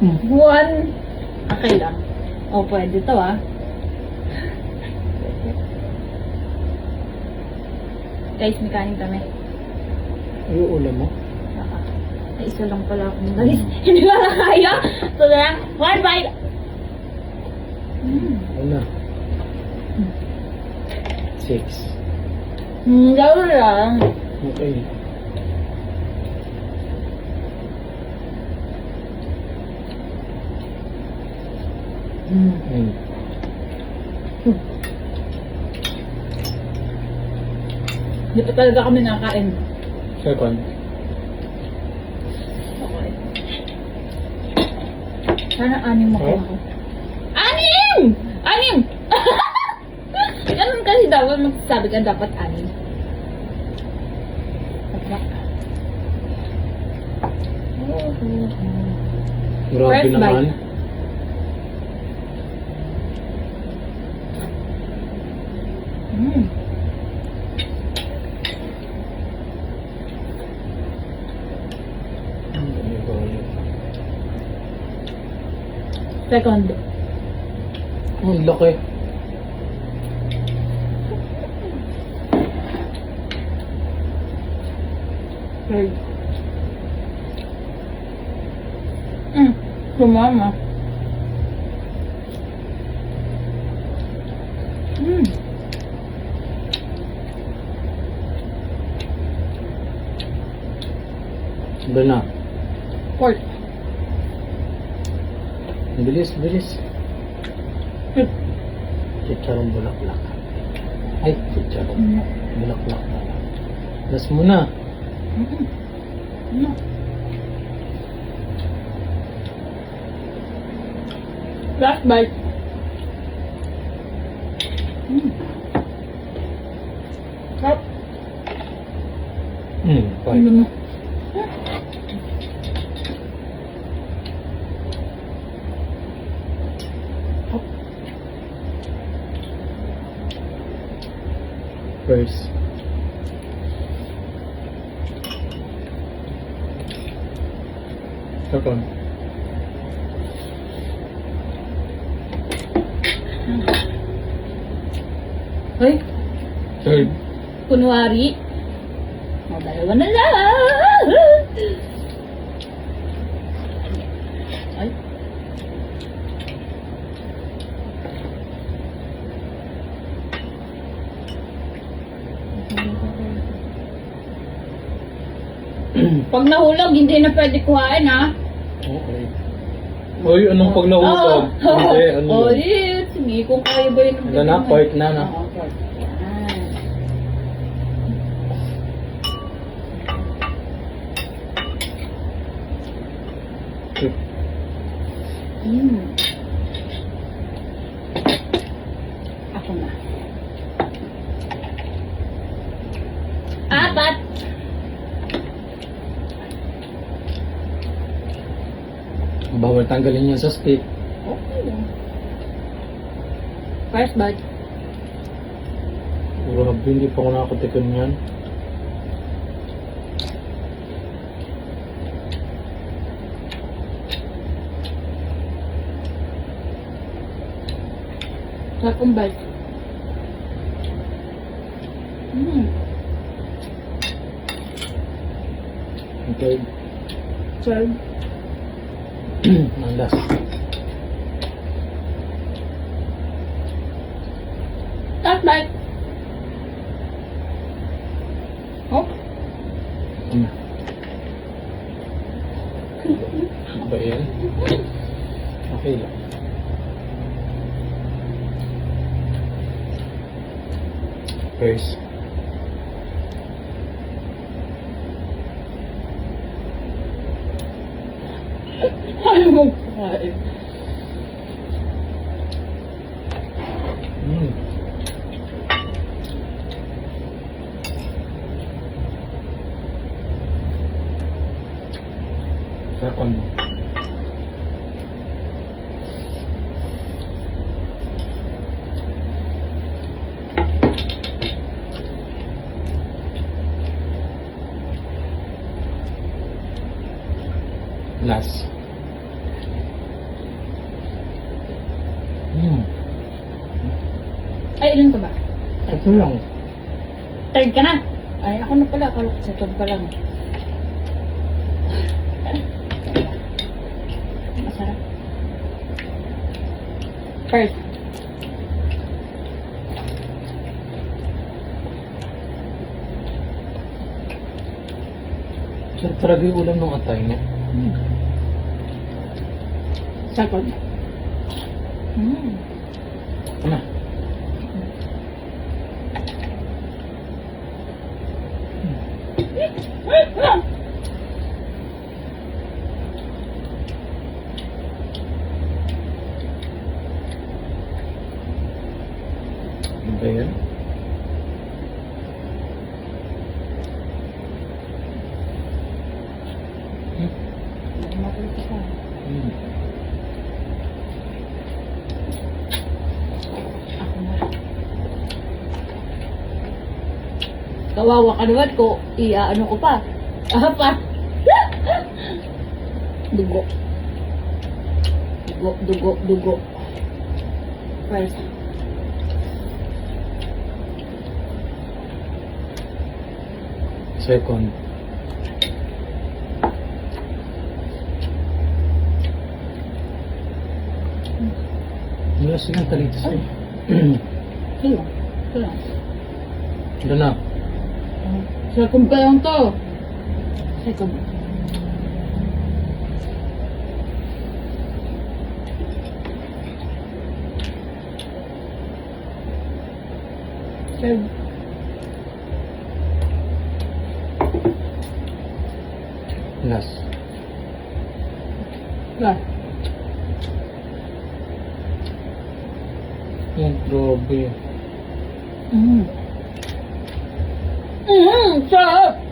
One. Okay lang. O, pwede to ah. Guys, may kanin kami. Ay, ulam mo. Ay, isa lang pala akong guys. Hindi ko na kaya. So, na, one bite. Ano? 6. Gawin lang. Okay. Hindi pa talaga kami nakain. Second. Okay. Sana anim mo Oh? ako. Anim! Anim! Ganun kasi dapat magsasabi ka dapat anim. Grabe First naman. bite. Second. Ang laki. Third. Sumama. Iba na. Fourth. Bilis, bilis. Chicharong bulaklak. Ay, chicharong bulaklak na. Last mo na. Last bite. Sarap. Fine. First. Second. Ay, Third. kunwari. O, dalawa na lang. Ay. Pag nahulog, hindi na pwede kuhain, ha? Okay. Uy, anong pag nahulog? Hindi, ano Oh, yun? sige, kung kaya ba yun. Wala na, part na na. Oo, part. Yan. Ako na. Apat. Bawal tanggalin yan sa stick. Okay lang. First bite. Grabe, hindi pa ako nakakatikim yan. Second bite. Okay. Third. Ang last. Last bite. Oh. Ano ba yan? Okay lang. First. Ayaw mong kumain. Second. Last. Ay, ilan ka ba? Ito lang. Third ka na? Ay, ako na pala. Akala ko second pa lang. Masarap. First. Sarap talaga yung ulam ng atay niya. Second. Ito na. Ano ba yan? Makulit ka. Ako na. Kawawa ka naman ko. Ano ko pa. Pa. Dugo. Dugo. First. Second. Wala silang talita sa'yo. Sino? Sino? Ito na. Second pa lang to. Second. Third. Last. Last. Yan, grabe. Sarap!